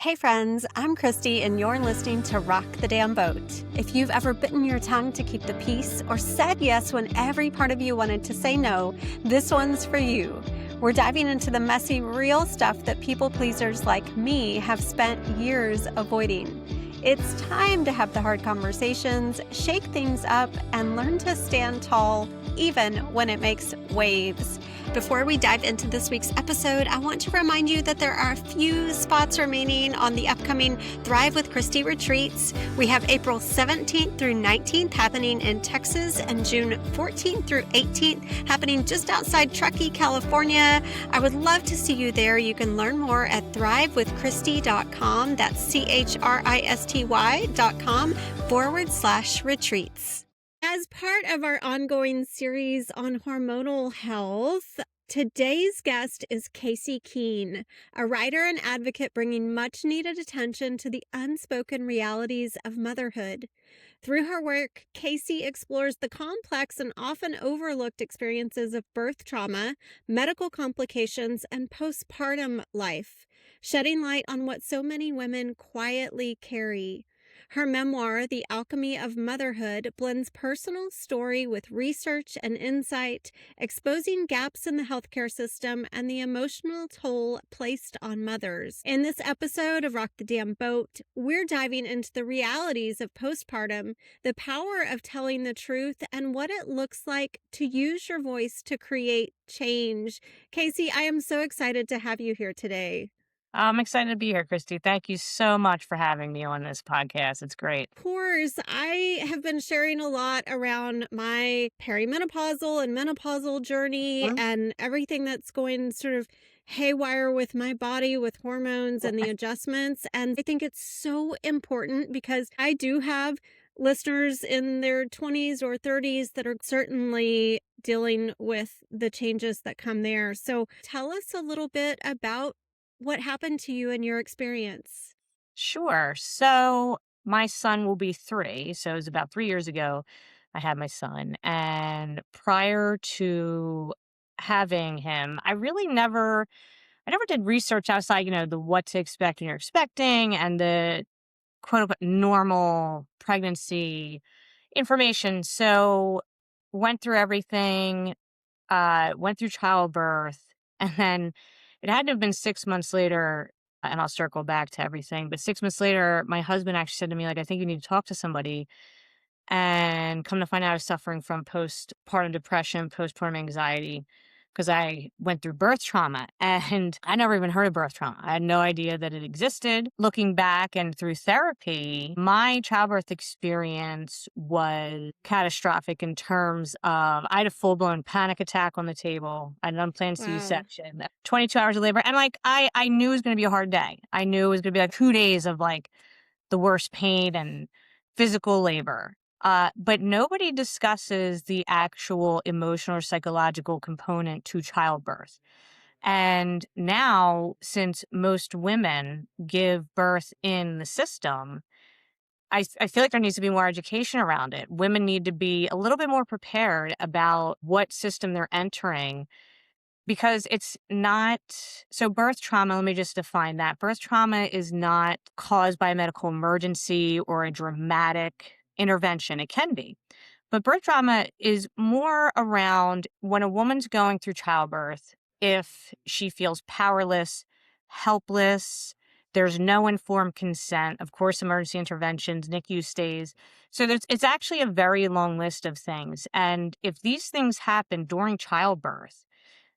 Hey friends, I'm Christy and you're listening to Rock the Damn Boat. If you've ever bitten your tongue to keep the peace or said yes when every part of you wanted to say no, this one's for you. We're diving into the messy, real stuff that people pleasers like me have spent years avoiding. It's time to have the hard conversations, shake things up, and learn to stand tall, even when it makes waves. Before we dive into this week's episode, I want to remind you that there are a few spots remaining on the upcoming Thrive with Christy retreats. We have April 17th through 19th happening in Texas and June 14th through 18th happening just outside Truckee, California. I would love to see you there. You can learn more at thrivewithchristy.com. That's CHRISTY.com/retreats. As part of our ongoing series on hormonal health, today's guest is Casey Keene, a writer and advocate bringing much needed attention to the unspoken realities of motherhood. Through her work, Casey explores the complex and often overlooked experiences of birth trauma, medical complications, and postpartum life, shedding light on what so many women quietly carry. Her memoir, The Alchemy of Motherhood, blends personal story with research and insight, exposing gaps in the healthcare system and the emotional toll placed on mothers. In this episode of Rock the Damn Boat, we're diving into the realities of postpartum, the power of telling the truth, and what it looks like to use your voice to create change. Casey, I am so excited to have you here today. I'm excited to be here, Christy. Thank you so much for having me on this podcast. It's great. Of course, I have been sharing a lot around my perimenopausal and menopausal journey and everything that's going sort of haywire with my body, with hormones and the adjustments. And I think it's so important because I do have listeners in their 20s or 30s that are certainly dealing with the changes that come there. So tell us a little bit about what happened to you and your experience. Sure. So my son will be 3. So it was about 3 years ago I had my son. And prior to having him, I never did research outside, the what to expect when you're expecting and the quote unquote normal pregnancy information. So went through everything, went through childbirth, and then it had to have been 6 months later, and I'll circle back to everything. But 6 months later, my husband actually said to me, like, I think you need to talk to somebody. And come to find out, I was suffering from postpartum depression, postpartum anxiety, because I went through birth trauma and I never even heard of birth trauma. I had no idea that it existed. Looking back and through therapy, my childbirth experience was catastrophic in terms of I had a full blown panic attack on the table, an unplanned Wow. C-section, 22 hours of labor. And like, I knew it was going to be a hard day. I knew it was going to be like 2 days of like the worst pain and physical labor. But nobody discusses the actual emotional or psychological component to childbirth. And now, since most women give birth in the system, I feel like there needs to be more education around it. Women need to be a little bit more prepared about what system they're entering because it's not so birth trauma. Let me just define that. Birth trauma is not caused by a medical emergency or a dramatic intervention. It can be. But birth trauma is more around when a woman's going through childbirth, if she feels powerless, helpless, there's no informed consent, of course, emergency interventions, NICU stays. So it's actually a very long list of things. And if these things happen during childbirth,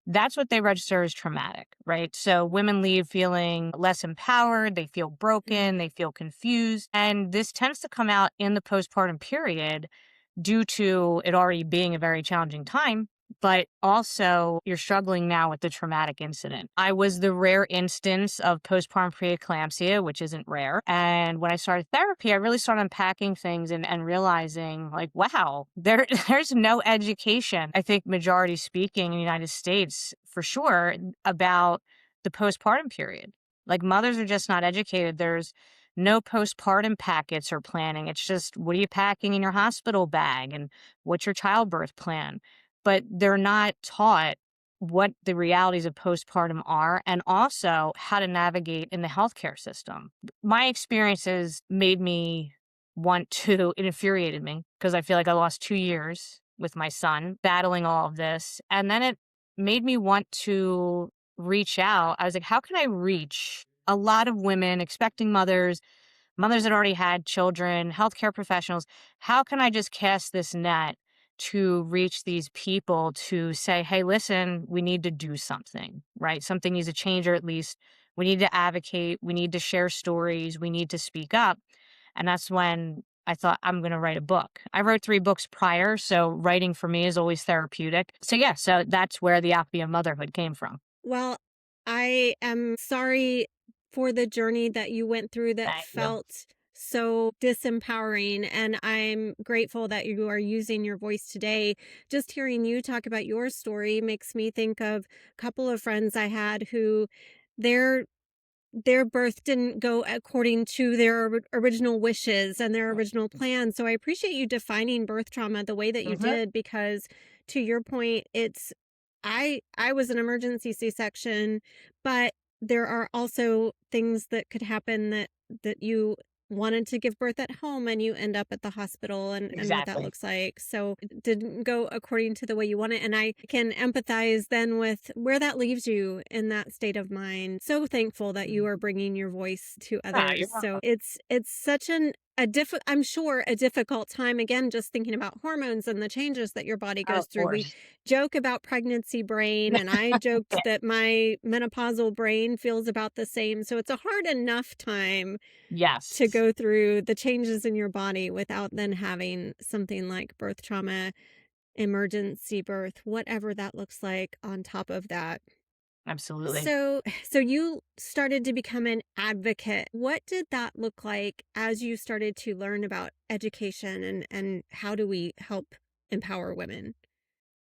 that's what they register as traumatic, right? So women leave feeling less empowered, they feel broken, they feel confused. And this tends to come out in the postpartum period due to it already being a very challenging time, but also you're struggling now with the traumatic incident. I was the rare instance of postpartum preeclampsia, which isn't rare. And when I started therapy, I really started unpacking things and realizing like, wow, there's no education, I think majority speaking in the United States for sure, about the postpartum period. Like mothers are just not educated. There's no postpartum packets or planning. It's just, what are you packing in your hospital bag and what's your childbirth plan? But they're not taught what the realities of postpartum are and also how to navigate in the healthcare system. My experiences made me want to, it infuriated me because I feel like I lost 2 years with my son battling all of this. And then it made me want to reach out. I was like, how can I reach a lot of women, expecting mothers, mothers that already had children, healthcare professionals? How can I just cast this net to reach these people to say, hey, listen, we need to do something, right? Something needs to change, or at least we need to advocate. We need to share stories. We need to speak up. And that's when I thought, I'm going to write a book. I wrote 3 books prior, so writing for me is always therapeutic. So yeah, so that's where the Alchemy of Motherhood came from. Well, I am sorry for the journey that you went through that Thank you. felt so disempowering. And I'm grateful that you are using your voice today. Just hearing you talk about your story makes me think of a couple of friends I had who their their birth didn't go according to their original wishes and their original plans. So I appreciate you defining birth trauma the way that you Hmm. did, because to your point, it's I was an emergency C-section, but there are also things that could happen that you wanted to give birth at home and you end up at the hospital, and what that Exactly. looks like. So it didn't go according to the way you want it. And I can empathize then with where that leaves you in that state of mind. So thankful that you are bringing your voice to Ah, you're others. So welcome. it's such I'm sure a difficult time, again, just thinking about hormones and the changes that your body Oh, goes of through. We course. joke about pregnancy brain, and I Yeah, joked that my menopausal brain feels about the same. So it's a hard enough time to yes, go through the changes in your body without then having something like birth trauma, emergency birth, whatever that looks like on top of that. absolutely. So you started to become an advocate. What did that look like as you started to learn about education, and how do we help empower women?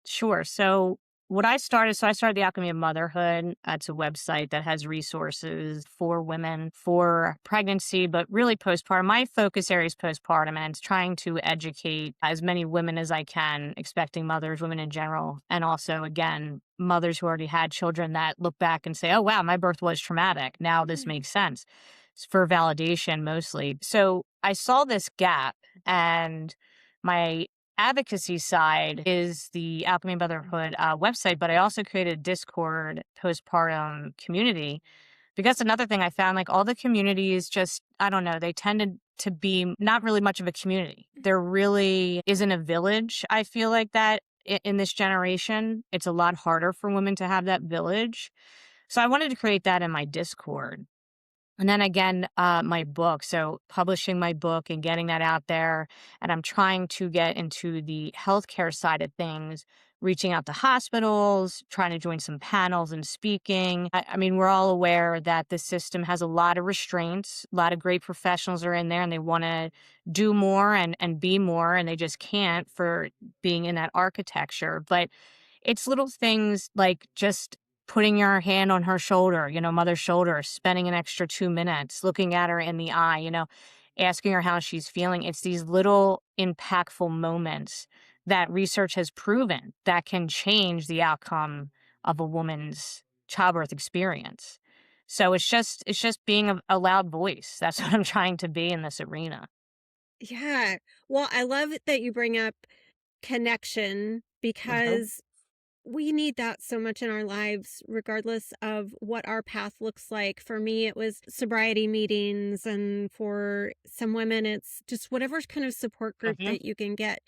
Sure. So I started the Alchemy of Motherhood. It's a website that has resources for women for pregnancy, but really postpartum. My focus area is postpartum, and it's trying to educate as many women as I can, expecting mothers, women in general, and also, again, mothers who already had children that look back and say, oh, wow, my birth was traumatic. Now this Mm. makes sense. It's for validation mostly. So I saw this gap, and my advocacy side is the Alchemy Motherhood website, but I also created a Discord postpartum community because another thing I found, like all the communities just, I don't know, they tended to be not really much of a community. There really isn't a village. I feel like that in this generation, it's a lot harder for women to have that village. So I wanted to create that in my Discord. And then again, my book. So publishing my book and getting that out there. And I'm trying to get into the healthcare side of things, reaching out to hospitals, trying to join some panels and speaking. I mean, we're all aware that the system has a lot of restraints. A lot of great professionals are in there and they want to do more and be more, and they just can't for being in that architecture. But it's little things like just putting your hand on her shoulder, mother's shoulder, spending an extra 2 minutes, looking at her in the eye, asking her how she's feeling. It's these little impactful moments that research has proven that can change the outcome of a woman's childbirth experience. So it's just being a loud voice. That's what I'm trying to be in this arena. Yeah. Well, I love it that you bring up connection, Mhm. because we need that so much in our lives, regardless of what our path looks like. For me, it was sobriety meetings, and for some women, it's just whatever kind of support group Mhm. that you can get.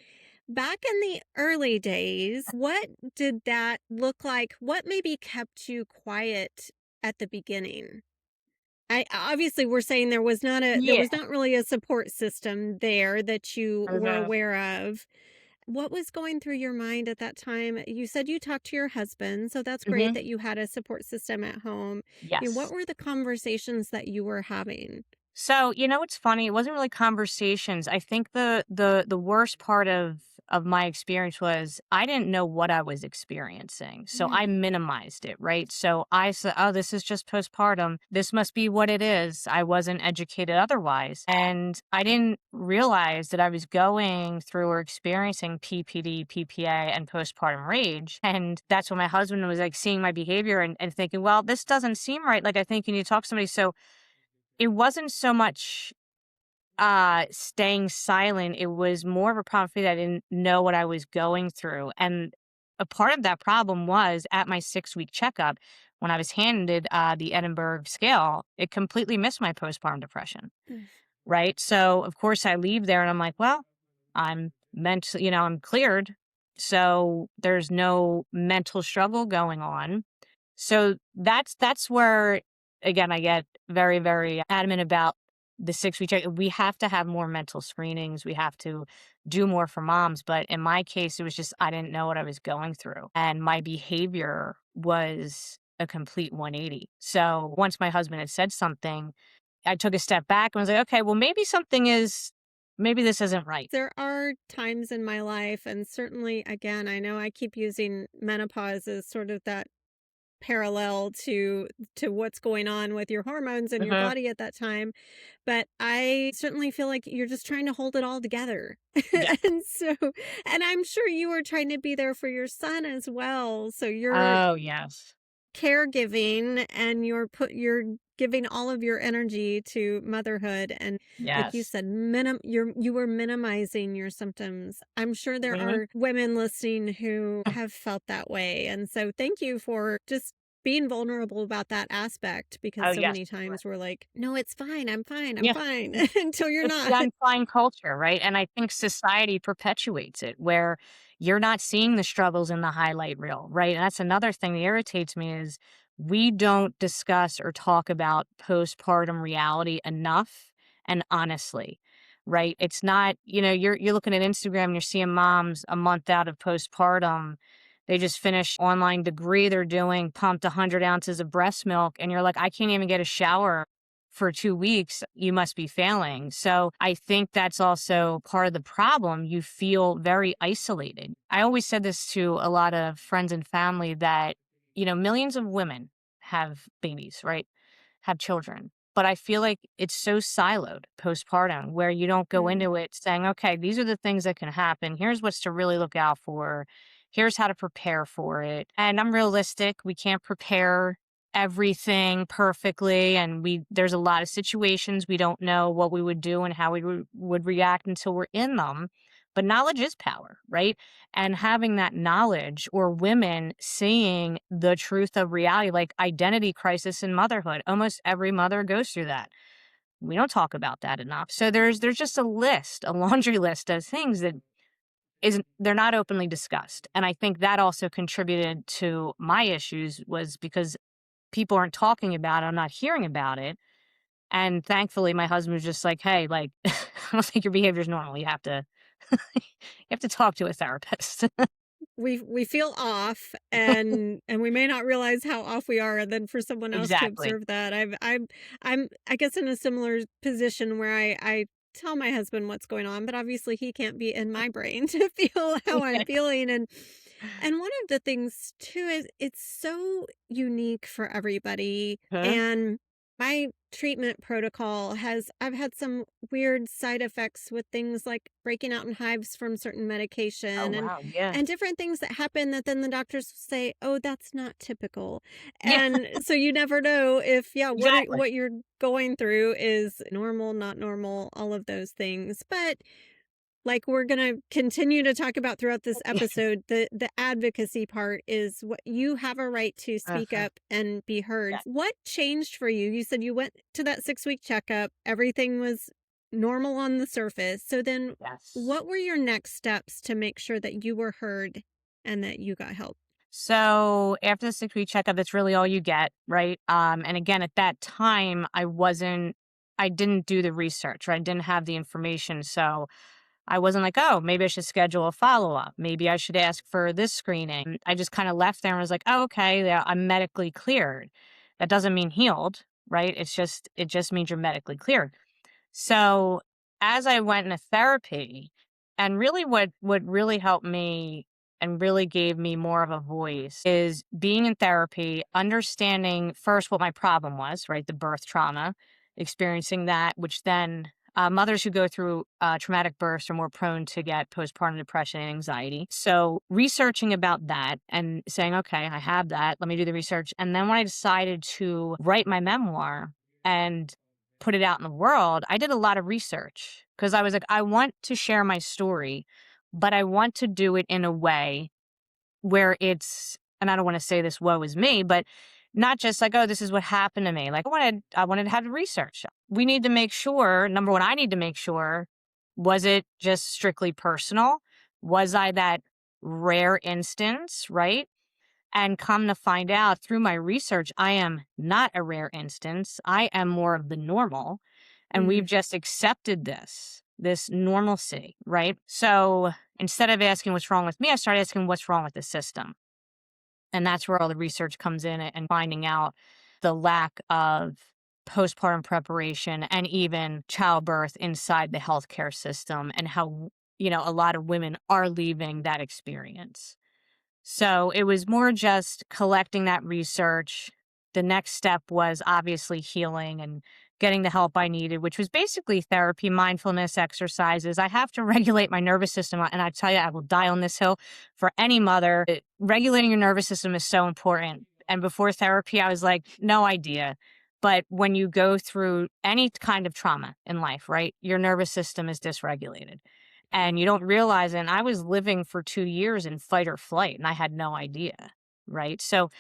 Back in the early days, what did that look like? What maybe kept you quiet at the beginning? I obviously, we're saying there Yeah. was not really a support system there that you were Mhm. aware of. What was going through your mind at that time? You said you talked to your husband, so that's great Mhm. that you had a support system at home. What Yes. were the conversations that you were having? So, what's funny? It wasn't really conversations. I think the worst part of of my experience was I didn't know what I was experiencing. So I Mm. minimized it, right? So I said, oh, this is just postpartum. This must be what it is. I wasn't educated otherwise. And I didn't realize that I was going through or experiencing PPD, PPA, and postpartum rage. And that's when my husband was like seeing my behavior and thinking, well, this doesn't seem right. Like, I think you need to talk to somebody. So it wasn't so much staying silent. It was more of a problem for me that I didn't know what I was going through. And a part of that problem was at my 6-week checkup, when I was handed the Edinburgh scale, it completely missed my postpartum depression. Mm. Right. So of course I leave there and I'm like, well, I'm I'm cleared. So there's no mental struggle going on. So that's where, again, I get very, very adamant about the 6-week check. We have to have more mental screenings. We have to do more for moms. But in my case, it was just I didn't know what I was going through. And my behavior was a complete 180. So once my husband had said something, I took a step back and was like, okay, well, maybe this isn't right. There are times in my life, and certainly, again, I know I keep using menopause as sort of that parallel to what's going on with your hormones in your Hmm. body at that time, but I certainly feel like you're just trying to hold it all together. Yeah. And so, and I'm sure you were trying to be there for your son as well, so you're Oh, yes. caregiving and you're giving all of your energy to motherhood, and like you Yes. said, you were minimizing your symptoms. I'm sure there Hmm. are women listening who have felt that way, and so thank you for just being vulnerable about that aspect, because Oh, so yes. many times we're like, no, it's fine, I'm Yeah. fine, until you're It's the not. I'm fine culture, right? And I think society perpetuates it where you're not seeing the struggles in the highlight reel, right? And that's another thing that irritates me is we don't discuss or talk about postpartum reality enough and honestly, right? It's not, you're looking at Instagram and you're seeing moms a month out of postpartum. They just finished online degree they're doing, pumped 100 ounces of breast milk, and you're like, I can't even get a shower for 2 weeks, you must be failing. So I think that's also part of the problem. You feel very isolated. I always said this to a lot of friends and family that, millions of women have babies, right? Have children. But I feel like it's so siloed postpartum where you don't go Mm. into it saying, okay, these are the things that can happen. Here's what's to really look out for. Here's how to prepare for it. And I'm realistic. We can't prepare everything perfectly, and there's a lot of situations we don't know what we would do and how we would react until we're in them. But knowledge is power, right? And having that knowledge, or women seeing the truth of reality, like identity crisis in motherhood, almost every mother goes through that. We don't talk about that enough. So there's just a laundry list of things that isn't they're not openly discussed. And I think that also contributed to my issues, was because people aren't talking about it, I'm not hearing about it. And thankfully, my husband was just like, "Hey, like, I don't think your behavior is normal. You have to you have to talk to a therapist." We feel off, and we may not realize how off we are, and then for someone else to Exactly. observe that. I'm I guess in a similar position where I tell my husband what's going on, but obviously he can't be in my brain to feel how I'm feeling, and one of the things too is it's so unique for everybody, Huh? and my treatment protocol has I've had some weird side effects with things like breaking out in hives from certain Oh, medication, wow, yeah. and different things that happen that then the doctors say, "Oh, that's not typical." Yeah, And so you never know if, yeah, exactly. what you're going through is normal, not normal, all of those things. But like we're going to continue to talk about throughout this episode, the advocacy part is what you have a right to speak Uh-huh. up and be heard. Yeah. What changed for you? You said you went to that 6-week checkup, everything was normal on the surface. So then Yes. what were your next steps to make sure that you were heard and that you got help? So after the 6-week checkup, that's really all you get, right? And again, at that time, I didn't do the research, right? I didn't have the information. So I wasn't like, oh, maybe I should schedule a follow up. Maybe I should ask for this screening. I just kind of left there and was like, oh, okay, yeah, I'm medically cleared. That doesn't mean healed, right? It just means you're medically cleared. So as I went into therapy, And really what really helped me and really gave me more of a voice is being in therapy, understanding first what my problem was, right? The birth trauma, experiencing that, which then mothers who go through traumatic births are more prone to get postpartum depression and anxiety. So researching about that and saying, okay, I have that. Let me do the research. And then when I decided to write my memoir and put it out in the world, I did a lot of research because I was like, I want to share my story, but I want to do it in a way where it's, and I don't want to say this woe is me, but not just like, oh, this is what happened to me. Like I wanted to have the research. We need to make sure, number one, I need to make sure, was it just strictly personal? Was I that rare instance, right? And come to find out through my research, I am not a rare instance. I am more of the normal. And we've Mm, just accepted this normalcy, right? So instead of asking what's wrong with me, I started asking what's wrong with the system. And that's where all the research comes in and finding out the lack of postpartum preparation and even childbirth inside the healthcare system and how, a lot of women are leaving that experience. So it was more just collecting that research. The next step was obviously healing and getting the help I needed, which was basically therapy, mindfulness, exercises. I have to regulate my nervous system. And I tell you, I will die on this hill for any mother. Regulating your nervous system is so important. And before therapy, I was like, no idea. But when you go through any kind of trauma in life, right, your nervous system is dysregulated and you don't realize it. And I was living for 2 years in fight or flight, and I had no idea, right? So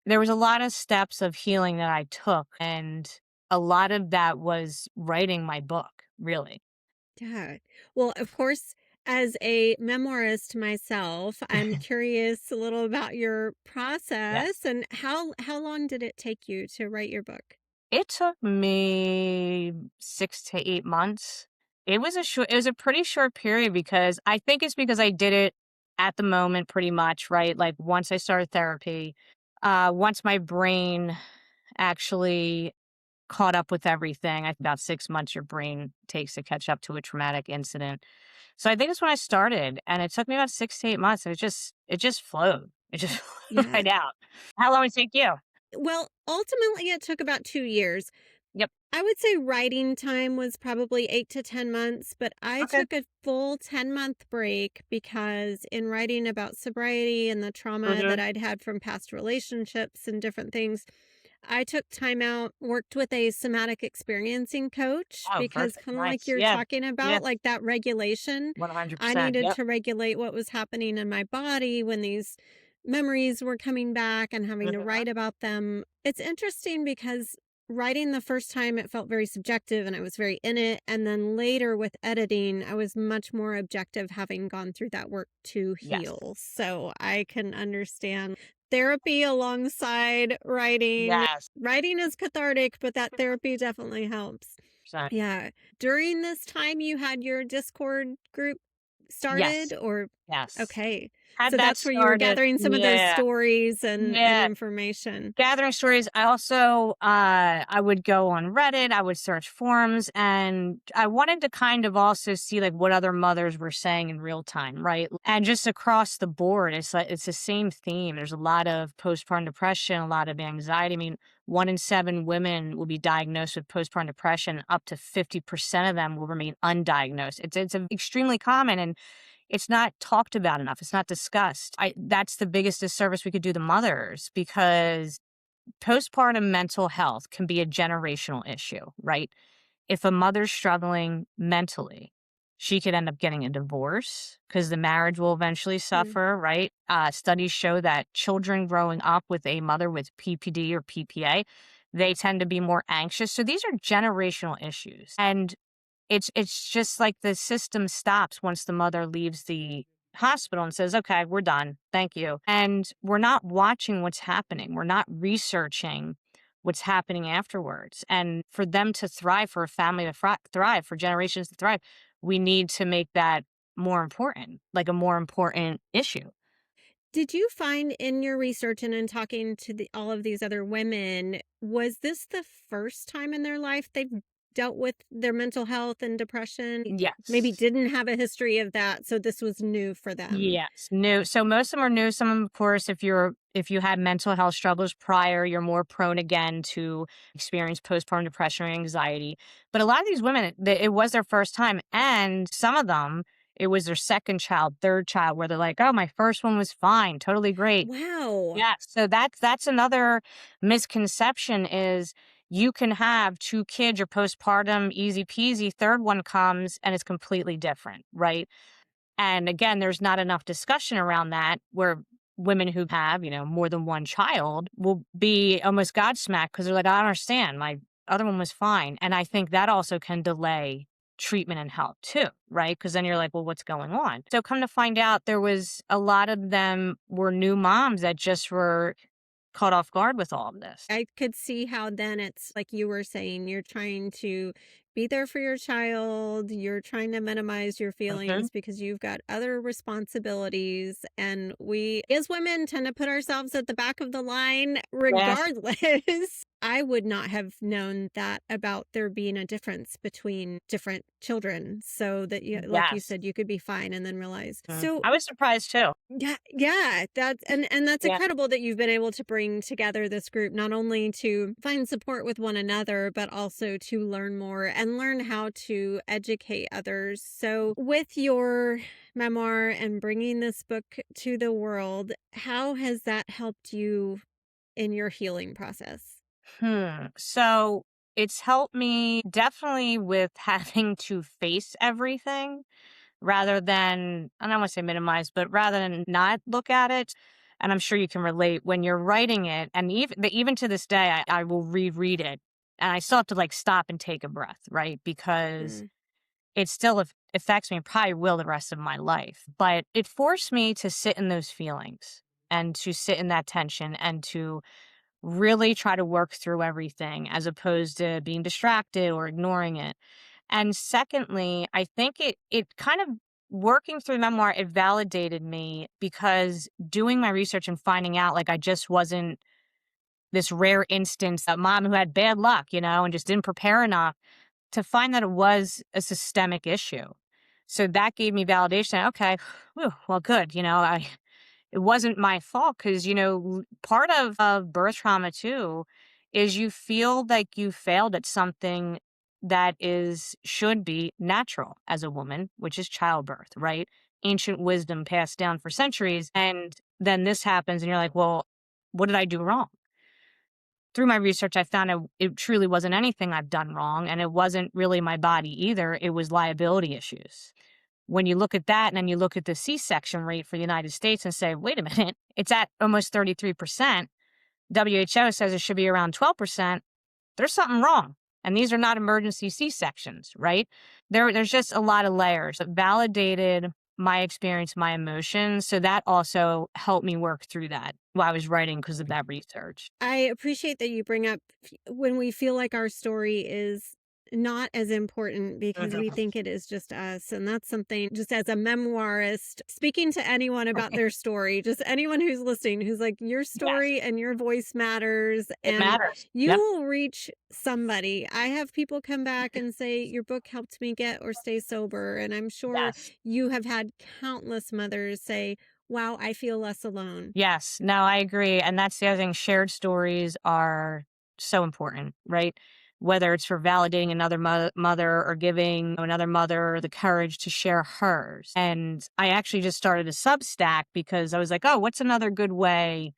there was a lot of steps of healing that I took, and a lot of that was writing my book, really. yeah. Well, of course, as a memoirist myself, I'm curious a little about your Yes. process and how long did it take you to write your book? It took me 6 to 8 months. It was a pretty short period because I think it's because I did it at the moment pretty much, right? Like, once I started therapy, once my brain actually caught up with everything. About 6 months your brain takes to catch up to a traumatic incident. So I think it's when I started, and it took me about 6 to 8 months. It just flowed. It just flowed Yeah. right out. How long did it take you? Well, ultimately it took about 2 years. Yep. I would say writing time was probably 8 to 10 months, but I Okay. took a full 10-month break because in writing about sobriety and the trauma that Mhm. I'd had from past relationships and different things, I took time out, worked with a somatic experiencing coach Oh, because perfect. kind of like Nice. you're Yeah. talking Yeah. about, like that regulation, I 100%. needed Yep. to regulate what was happening in my body when these memories were coming back and having to Mhm. write about them. It's interesting because writing the first time it felt very subjective and I was very in it. And then later with editing, I was much more objective having gone through that work to Yes. heal. So I can understand therapy alongside writing. Yes. Writing is cathartic, but that therapy definitely helps. 100%. Yeah. During this time, you had your Discord group started, Yes. or Yes. okay. Had So that that's where you were started. gathering some of those Yeah. stories and Yeah. information. Gathering stories. I also, I would go on Reddit, I would search forums, and I wanted to kind of also see like what other mothers were saying in real time, right? And just across the board, it's like it's the same theme. There's a lot of postpartum depression, a lot of anxiety. I mean, 1 in 7 women will be diagnosed with postpartum depression. Up to 50% of them will remain undiagnosed. It's extremely common, and it's not talked about enough. It's not discussed. That's the biggest disservice we could do to mothers because postpartum mental health can be a generational issue, right? If a mother's struggling mentally, she could end up getting a divorce because the marriage will eventually Mm. suffer, right? Studies show that children growing up with a mother with PPD or PPA, they tend to be more anxious. So these are generational issues. And it's just like the system stops once the mother leaves the hospital and says, "Okay, we're done. Thank you." And we're not watching what's happening. We're not researching what's happening afterwards. And for them to thrive, for a family to thrive, for generations to thrive, we need to make that more important, like a more important issue. Did you find in your research and in talking to all of these other women, was this the first time in their life they've dealt with their mental health and depression, maybe Yes. didn't have a history of that, so this was new for them. Yes, new. So most of them are new. Some of them, of course, if you had mental health struggles prior, you're more prone again to experience postpartum depression or anxiety. But a lot of these women, it was their first time, and some of them, it was their second child, third child, where they're like, "Oh, my first one was fine, totally great." Wow. Yeah. So that's another misconception is you can have two kids, you're postpartum, easy peasy. Third one comes and it's completely different, right? And again, there's not enough discussion around that where women who have, more than one child will be almost godsmacked because they're like, I don't understand. My other one was fine. And I think that also can delay treatment and help too, right? Because then you're like, well, what's going on? So come to find out, there was a lot of them were new moms that just were caught off guard with all of this. I could see how then it's like you were saying, you're trying to be there for your child, you're trying to minimize your Mhm. feelings because you've got other responsibilities. And we, as women, tend to put ourselves at the back of the line Yes. regardless. I would not have known that about there being a difference between different children. So that you, like you Yes. said, you could be fine and then realize. Mm. So I was surprised too. yeah, that's and that's Yeah. incredible that you've been able to bring together this group not only to find support with one another, but also to learn more and learn how to educate others. So, with your memoir and bringing this book to the world, how has that helped you in your healing process? So it's helped me definitely with having to face everything rather than, I don't want to say minimize, but rather than not look at it. And I'm sure you can relate when you're writing it. And even to this day, I will reread it and I still have to like stop and take a breath, right? Because Mm. it still affects me and probably will the rest of my life. But it forced me to sit in those feelings and to sit in that tension and to really try to work through everything as opposed to being distracted or ignoring it. And secondly, I think it kind of working through the memoir, it validated me because doing my research and finding out like I just wasn't this rare instance of mom who had bad luck, and just didn't prepare enough to find that it was a systemic issue. So that gave me validation. Okay, whew, well, good. It wasn't my fault because part of birth trauma too is you feel like you failed at something that is should be natural as a woman, which is childbirth, right? Ancient wisdom passed down for centuries, and then this happens and you're like, well, what did I do wrong? Through my research, I found it truly wasn't anything I've done wrong, and it wasn't really my body either. It was liability issues. When you look at that and then you look at the C-section rate for the United States and say, wait a minute, it's at almost 33%. WHO says it should be around 12%. There's something wrong. And these are not emergency C-sections, right? There's just a lot of layers that validated my experience, my emotions. So that also helped me work through that while I was writing because of that research. I appreciate that you bring up when we feel like our story is not as important because we Mhm. think it is just us. And that's something, just as a memoirist, speaking to anyone about their story, just anyone who's listening, who's like, your Yes, story and your voice matters, it and matters. you Yep. will reach somebody. I have people come back and say, your book helped me get or stay sober. And I'm sure Yes. you have had countless mothers say, wow, I feel less alone. Yes. No, I agree. And that's the other thing. Shared stories are so important, right? Whether it's for validating another mother or giving another mother the courage to share hers. And I actually just started a Substack because I was like, oh, what's another good way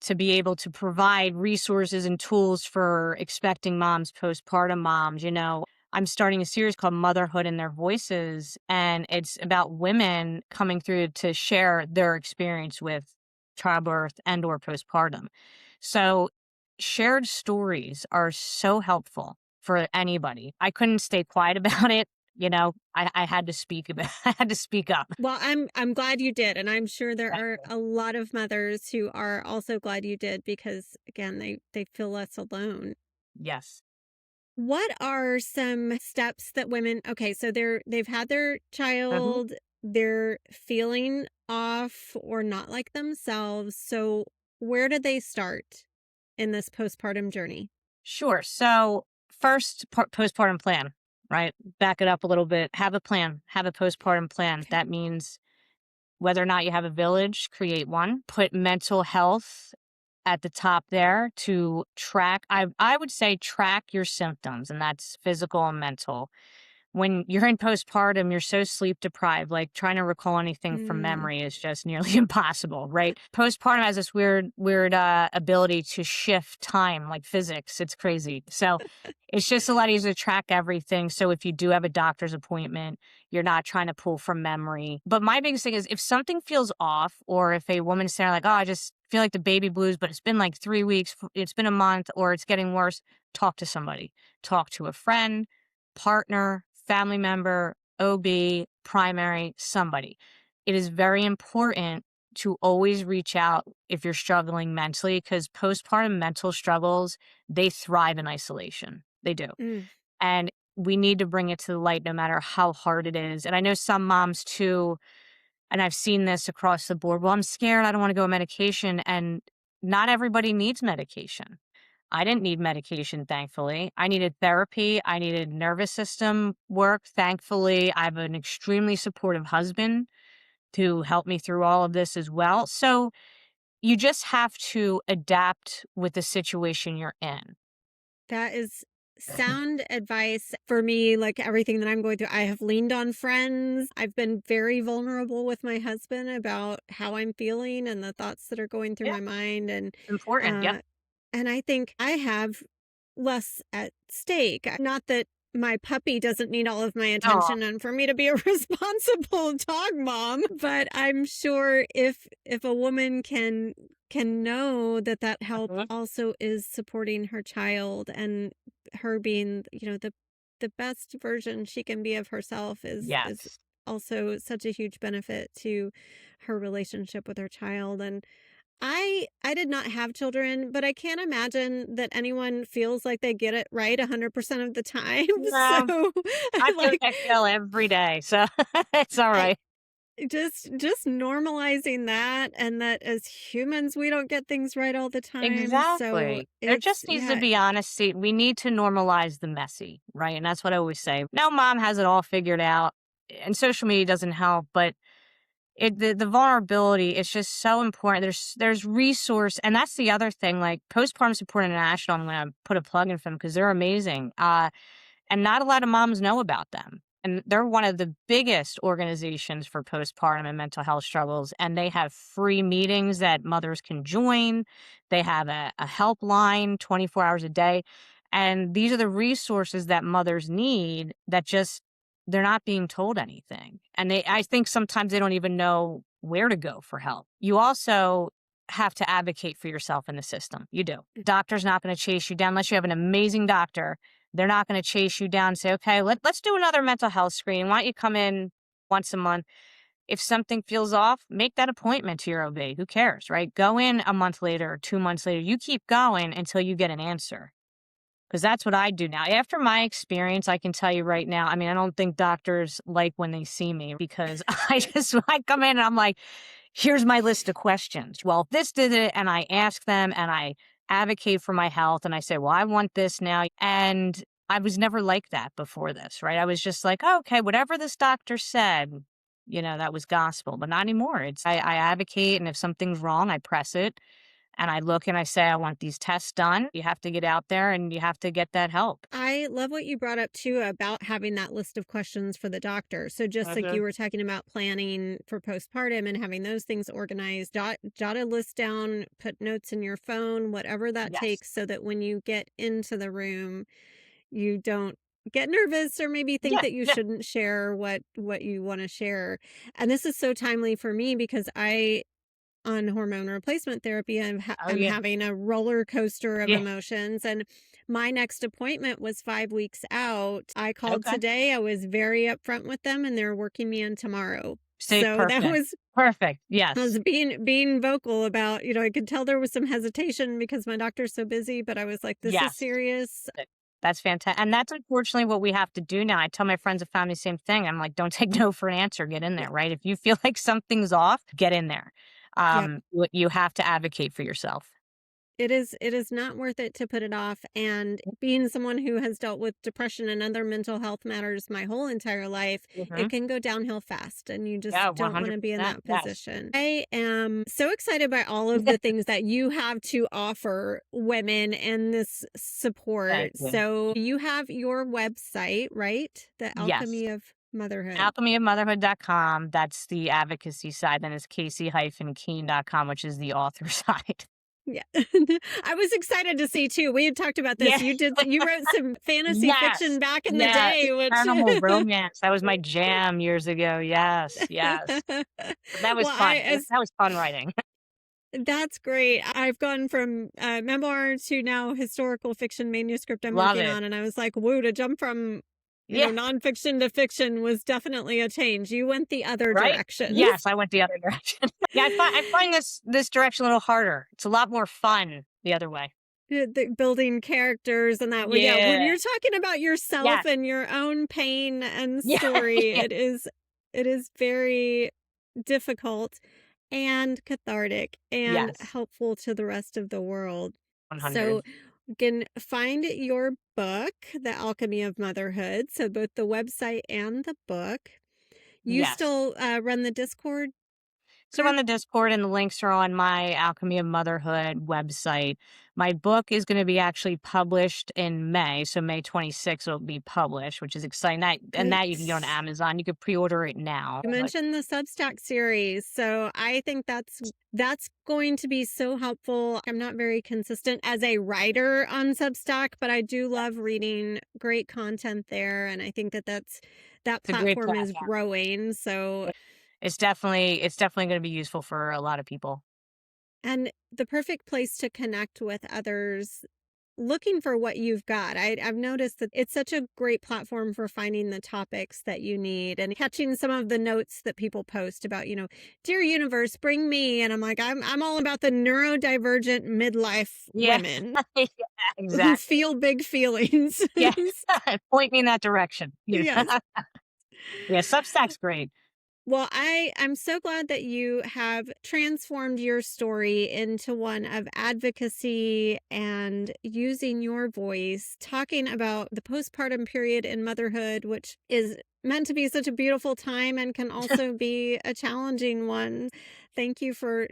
to be able to provide resources and tools for expecting moms, postpartum moms. I'm starting a series called Motherhood in Their Voices, and it's about women coming through to share their experience with childbirth and or postpartum. So shared stories are so helpful for anybody. I couldn't stay quiet about it. I had to speak about I had to speak up. Well, I'm glad you did, and I'm sure there are a lot of mothers who are also glad you did because again, they feel less alone. Yes. What are some steps that women, okay, so they've had their Mhm. child, they're feeling off or not like themselves. So where do they start in this postpartum journey? Sure. So first postpartum plan, right? Back it up a little bit. Have a plan. Have a postpartum plan. Okay. That means whether or not you have a village, create one. Put mental health at the top there to track. I would say track your symptoms, and that's physical and mental. When you're in postpartum, you're so sleep deprived, like trying to recall anything from Mm. memory is just nearly impossible, right? Postpartum has this weird ability to shift time, like physics. It's crazy. So it's just a lot easier to track everything. So if you do have a doctor's appointment, you're not trying to pull from memory. But my biggest thing is if something feels off, or if a woman's saying like, oh, I just feel like the baby blues, but it's been like 3 weeks, it's been a month, or it's getting worse, talk to somebody. Talk to a friend, partner, family member, OB, primary, somebody. It is very important to always reach out if you're struggling mentally, because postpartum mental struggles, they thrive in isolation. They do. Mm. And we need to bring it to the light no matter how hard it is. And I know some moms too, and I've seen this across the board. Well, I'm scared. I don't want to go on medication. And not everybody needs medication. I didn't need medication, thankfully. I needed therapy. I needed nervous system work. Thankfully, I have an extremely supportive husband to help me through all of this as well. So you just have to adapt with the situation you're in. That is sound advice for me. Like everything that I'm going through, I have leaned on friends. I've been very vulnerable with my husband about how I'm feeling and the thoughts that are going through Yeah, my mind. important. Yep. Uh, and I think I have less at stake. Not that my puppy doesn't need all of my Oh, attention and for me to be a responsible dog mom, but I'm sure if a woman can know that that help mhm. also is supporting her child and her being, the best version she can be of herself is Yes. also such a huge benefit to her relationship with her child. And I did not have children, but I can't imagine that anyone feels like they get it right 100% of the time. So, No, I I feel like like I fail every day. So it's all I right. just normalizing that, and that as humans we don't get things right all the time. So, Exactly. There it's just needs to yeah. be honesty. We need to normalize the messy, right? And that's what I always say. No mom has it all figured out, and social media doesn't help, but the vulnerability is just so important. There's resource, and that's the other thing. Like Postpartum Support International, I'm going to put a plug in for them because they're amazing. And not a lot of moms know about them. And they're one of the biggest organizations for postpartum and mental health struggles. And they have free meetings that mothers can join. They have a helpline 24 hours a day. And these are the resources that mothers need that just they're not being told anything. And I think sometimes they don't even know where to go for help. You also have to advocate for yourself in the system. You do. Doctor's not going to chase you down unless you have an amazing doctor. They're not going to chase you down and say, okay, let's do another mental health screening. Why don't you come in once a month? If something feels off, make that appointment to your OB. Who cares, right? Go in a month later or 2 months later. You keep going until you get an answer. Because that's what I do now. After my experience, I can tell you right now, I mean, I don't think doctors like when they see me because I come in and I'm like, here's my list of questions. Well, if this did it, and I ask them and I advocate for my health and I say, well, I want this now. And I was never like that before this, right? I was just like, oh, okay, whatever this doctor said, that was gospel, but not anymore. I advocate, and if something's wrong, I press it and I look and I say, I want these tests done. You have to get out there and you have to get that help. I love what you brought up too about having that list of questions for the doctor. So just like you Mhm. were talking about planning for postpartum and having those things organized, jot a list down, put notes in your phone, whatever that Yes. takes, so that when you get into the room, you don't get nervous or maybe think Yeah, that you yeah. shouldn't share what you want to share. And this is so timely for me because I on hormone replacement therapy, Oh, I'm yeah. having a roller coaster of Yeah. emotions. And my next appointment was 5 weeks out. I called Okay. today. I was very upfront with them, and they're working me in tomorrow. Say So that perfect. was Perfect. I Yes. was being vocal about, I could tell there was some hesitation because my doctor's so busy, but I was like, this is Yes. serious. That's fantastic. And that's unfortunately what we have to do now. I tell my friends and family the same thing. I'm like, don't take no for an answer. Get in Yeah. there, right? If you feel like something's off, get in there. Yep. You have to advocate for yourself. It is not worth it to put it off, and being someone who has dealt with depression and other mental health matters my whole entire life, it Mhm. can go downhill fast, and you just Yeah, don't wanna be in 100%. that Yes. position. I am so excited by all of the things that you have to offer women and this Thank support. you. So you have your website, right? The Yes. Alchemy of Motherhood. Alchemyofmotherhood.com, that's the advocacy side. Then it's casey-keen.com, which is the author side. Yeah. I was excited to see too. We had talked about this. Yeah. You wrote some fantasy Yes. fiction back in the Yeah. day, which Paranormal romance. That was my jam years ago. Yes. Yes. That was well, I fun. as That was fun writing. that's great. I've gone from memoir to now historical fiction manuscript I'm Love working it. on, and I was like, "Whoa!" To jump from Yeah. nonfiction to fiction was definitely a change. You went the other Right? direction. Yes, I went the other direction. Yeah, I find this direction a little harder. It's a lot more fun the other way. Building characters and that. Well, yeah, when Yeah. you're talking about yourself Yes. and your own pain and Yeah. story, Yeah. it is very difficult and cathartic and Yes. helpful to the rest of the world. So 100. you can find your book, The Alchemy of Motherhood. So both the website and the book. You Yes. still run the Discord So on group? the Discord, and the links are on my Alchemy of Motherhood website. My book is going to be actually published in May. So May 26th will be published, which is exciting. And that you can get on Great. Amazon. You could pre-order it now. You Like, mentioned the Substack series, so I think that's going to be so helpful. I'm not very consistent as a writer on Substack, but I do love reading great content there, and I think that it's a great platform is platform. growing. So, It's definitely going to be useful for a lot of people. and the perfect place to connect with others looking for what you've got. I've noticed that it's such a great platform for finding the topics that you need and catching some of the notes that people post about, dear universe, bring me. And I'm like, I'm all about the neurodivergent midlife Yeah. women Yeah, who exactly. feel big feelings. Yeah. Point me in that direction. Yes. Yeah, Substack's great. Well, I'm so glad that you have transformed your story into one of advocacy and using your voice, talking about the postpartum period in motherhood, which is meant to be such a beautiful time and can also be a challenging one. Thank you for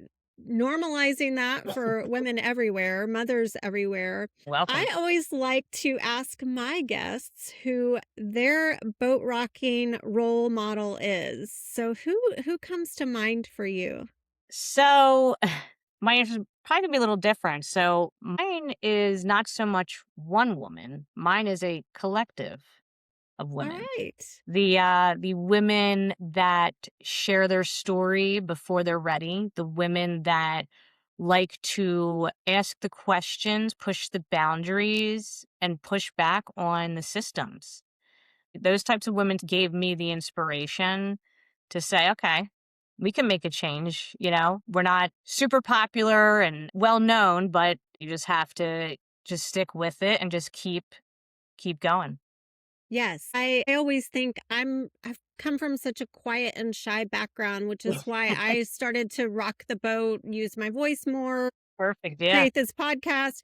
normalizing that for women everywhere, mothers everywhere. I Welcome. always like to ask my guests who their boat rocking role model is. So who comes to mind for you? So my answer is probably gonna be a little different. So mine is not so much one woman. Mine is a collective of All women. right. The women that share their story before they're ready, the women that like to ask the questions, push the boundaries, and push back on the systems. Those types of women gave me the inspiration to say, okay, we can make a change. We're not super popular and well known, but you just have to just stick with it and just keep going. Yes. I always think I've come from such a quiet and shy background, which is why I started to rock the boat, use my voice more, Perfect. Yeah. create this podcast.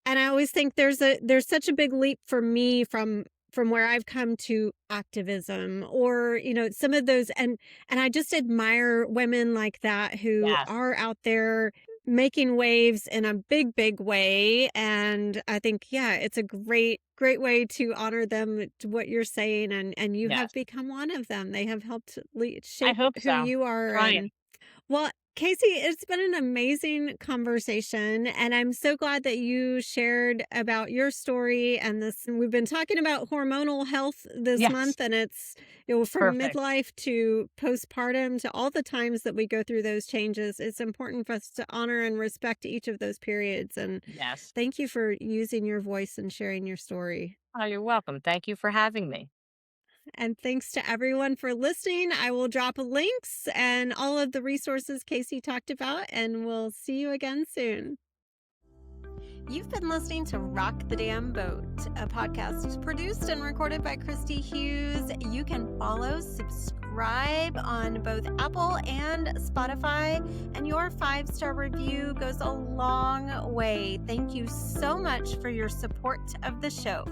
And I always think there's such a big leap for me from where I've come to activism or, some of those and I just admire women like that who Yes. are out there making waves in a big, big way. And I think, yeah, it's a great, great way to honor them to what you're saying. And you have Yes. become one of them. They have helped I shape hope who so. you are. Trying. And well, Casey, it's been an amazing conversation, and I'm so glad that you shared about your story and this. We've been talking about hormonal health this Yes. month, and it's from Perfect. midlife to postpartum to all the times that we go through those changes. It's important for us to honor and respect each of those periods. And Yes. thank you for using your voice and sharing your story. Oh, you're welcome. Thank you for having me. And thanks to everyone for listening. I will drop links and all of the resources Casey talked about, and we'll see you again soon. You've been listening to Rock the Damn Boat, a podcast produced and recorded by Christy Hughes. You can follow, subscribe, subscribe on both Apple and Spotify, and your 5-star review goes a long way. Thank you so much for your support of the show.